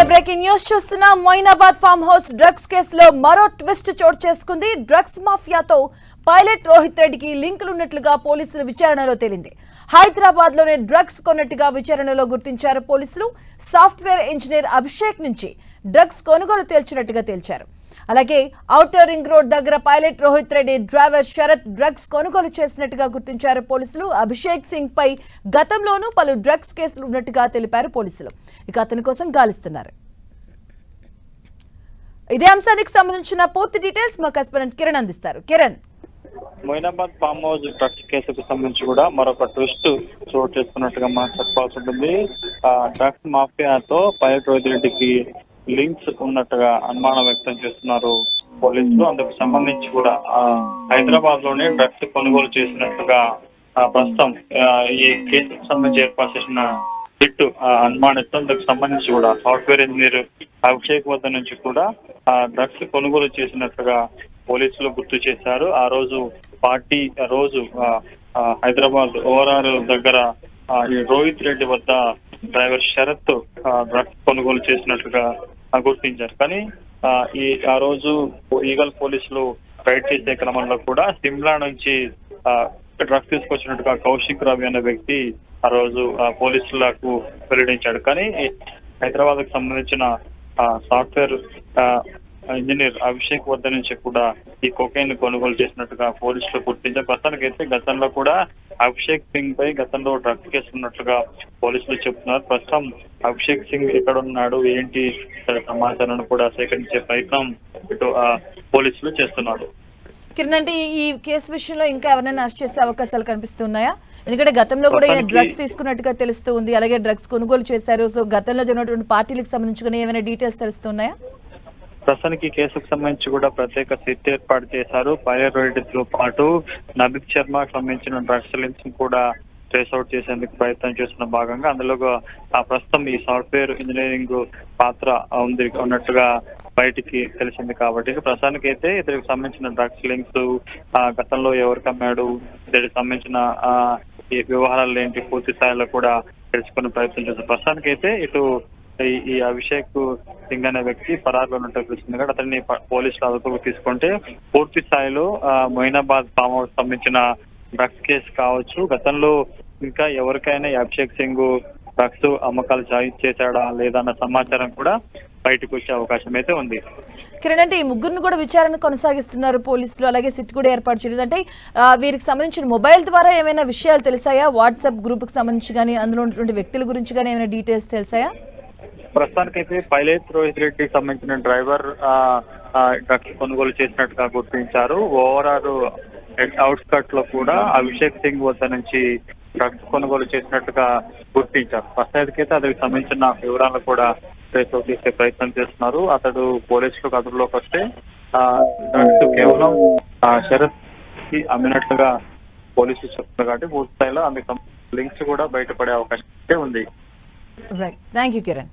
Breaking news చూస్తున్నా Moinabad farm house drugs కేసులో మరో ట్విస్ట్ చోటు చేసుకుంది. డ్రగ్స్ మాఫియాతో పైలట్ రోహిత్ రెడ్డికి లింకులు ఉన్నట్లుగా పోలీసుల విచారణలో తేలింది. హైదరాబాద్ లోనే డ్రగ్స్ కొన్నట్టుగా విచారణలో గుర్తించారు పోలీసులు. సాఫ్ట్వేర్ ఇంజనీర్ అభిషేక్ నుంచి డ్రగ్స్ కొనుగోలు తేల్చారు. అలాగే ఔటర్ రింగ్ రోడ్ దగ్గర pilot Rohit Reddy driver Sharath drugs కొనుగోలు చేసినట్టుగా గుర్తించారు పోలీసులు. అభిషేక్ సింగ్ పై గతంలోనూ పలు డ్రగ్స్ కేసులు ఉన్నట్టుగా తెలిపారు పోలీసులు. ఇక అతని కోసం గాలిస్తున్నారు. ఇదే అంశానికి సంబంధించిన పూర్తి డీటెయిల్స్ మా కరెస్పాండెంట్ కిరణ్ అందిస్తారు. Kiran, Moinabad farm house drugs కేసుకు సంబంధించి కూడా మరొక ట్విస్ట్ చోటు చేసుకున్నట్టుగా మనం చెప్పాల్సి ఉంటుంది. డ్రగ్స్ మాఫియాతో పైలట్ రోహిత్ రెడ్డికి లింక్స్ ఉన్నట్టుగా అనుమానం వ్యక్తం చేస్తున్నారు పోలీసులు. అందుకు సంబంధించి కూడా హైదరాబాద్ లోనే డ్రగ్స్ కొనుగోలు చేసినట్టుగా ప్రస్తుతం ఈ కేసుకు సంబంధించి ఏర్పాటు చేసిన సిట్ అనుమానిస్తాం. అందుకు సంబంధించి కూడా సాఫ్ట్వేర్ ఇంజనీర్ అభిషేక్ వద్ద నుంచి కూడా డ్రగ్స్ కొనుగోలు చేసినట్టుగా పోలీసులు గుర్తు చేశారు. ఆ రోజు హైదరాబాద్ ఓవరాల్ దగ్గర ఈ రోహిత్ రెడ్డి వద్ద డ్రైవర్ శరత్ డ్రగ్స్ కొనుగోలు చేసినట్టుగా గుర్తించారు. కానీ ఆ రోజు ఈగల్ పోలీసులు రైడ్ చేసే క్రమంలో కూడా సిమ్లా నుంచి డ్రగ్స్ తీసుకొచ్చినట్టుగా కౌశిక్ రవి అనే వ్యక్తి ఆ రోజు పోలీసులకు వెల్లడించాడు. కానీ హైదరాబాద్ కు సంబంధించిన సాఫ్ట్వేర్ ఇంజనీర్ అభిషేక్ వద్ద నుంచి కూడా ఈ కొకైన్ కొనుగోలు చేసినట్టుగా పోలీసులు గుర్తించారు. ప్రస్తుతానికైతే గతంలో కూడా అభిషేక్ సింగ్ పై గతంలో డ్రగ్స్ కేసు ఉన్నట్లుగా పోలీసులు చెప్తున్నారు. ప్రస్తుతం అభిషేక్ సింగ్ ఎక్కడున్నాడు ఏంటి సమాచారాన్ని కూడా సేకరించే ప్రయత్నం ఇటు పోలీసులు చేస్తున్నారు. కిరణ్, అంటే ఈ కేసు విషయంలో ఇంకా ఎవరైనా అరెస్ట్ చేసే అవకాశాలు కనిపిస్తున్నాయా? ఎందుకంటే గతంలో కూడా డ్రగ్స్ తీసుకున్నట్టుగా తెలుస్తూ ఉంది, అలాగే డ్రగ్స్ కొనుగోలు చేశారు. సో గతంలో జరిగినటువంటి పార్టీలకు సంబంధించి ఏమైనా డీటెయిల్స్ తెలుస్తున్నాయా? ప్రస్తుతానికి ఈ కేసుకు సంబంధించి కూడా ప్రత్యేక సిట్ ఏర్పాటు చేశారు. పైలట్ రోహిత్తో పాటు నబీక్ శర్మకు సంబంధించిన డ్రగ్స్ లింక్స్ కూడా ట్రేస్ అవుట్ చేసేందుకు ప్రయత్నం చేస్తున్న భాగంగా అందులో ప్రస్తుతం ఈ సాఫ్ట్వేర్ ఇంజనీరింగ్ పాత్ర ఉన్నట్టుగా బయటికి తెలిసింది. కాబట్టి ప్రస్తుతానికి అయితే ఇతనికి సంబంధించిన డ్రగ్స్ లింక్స్ గతంలో ఎవరికి అమ్మాడు, దీనికి సంబంధించిన ఈ వ్యవహారాలు ఏంటి పూర్తి స్థాయిలో కూడా తెలుసుకునే ప్రయత్నం చేస్తారు. ప్రస్తుతానికి అయితే ఇటు ఈ అభిషేక్ సింగ్ అనే వ్యక్తి పరారులో ఉన్నట్టు తెలుస్తుంది. కాబట్టి అతన్ని పోలీసులు అదుపులోకి తీసుకుంటే పూర్తి స్థాయిలో మొయినాబాద్ ఫామ్ హౌస్ సంబంధించిన డ్రగ్స్ కేసు కావచ్చు, గతంలో ఇంకా ఎవరికైనా అభిషేక్ సింగ్ డ్రగ్స్ అమ్మకాలు చేశాడా లేదా అన్న సమాచారం కూడా బయటకు వచ్చే అవకాశం అయితే ఉంది. కిరణ్, అంటే ఈ ముగ్గురిని కూడా విచారణ కొనసాగిస్తున్నారు పోలీసులు, అలాగే సిట్ కూడా ఏర్పాటు చేయలేదు. అంటే వీరికి సంబంధించిన మొబైల్ ద్వారా ఏమైనా విషయాలు తెలిసాయా? వాట్సాప్ గ్రూప్ కి సంబంధించి కానీ అందులో ఉన్నటువంటి వ్యక్తుల గురించి కానీ ఏమైనా డీటెయిల్స్ తెలిసాయా? ప్రస్తుతానికైతే పైలట్ రోహిత్ రెడ్డికి సంబంధించిన డ్రైవర్ డ్రగ్స్ కొనుగోలు చేసినట్టుగా గుర్తించారు. ఓవరాల్ అవుట్స్కట్ లో కూడా అభిషేక్ సింగ్ వద్ద నుంచి డ్రగ్స్ కొనుగోలు చేసినట్టుగా గుర్తించారు. ప్రస్తుతానికైతే అతనికి సంబంధించిన వివరాలను కూడా ట్రేస్ అవుట్ చేసే ప్రయత్నం చేస్తున్నారు. అతడు పోలీసులకు అదుపులోకి వస్తే డ్రగ్స్ కేవలం శరత్ కి అమ్మినట్లుగా పోలీసులు చెప్తున్నారు. కాబట్టి పూర్తి స్థాయిలో అందుకు లింక్స్ కూడా బయటపడే అవకాశం అయితే ఉంది. Right, thank you Kiran.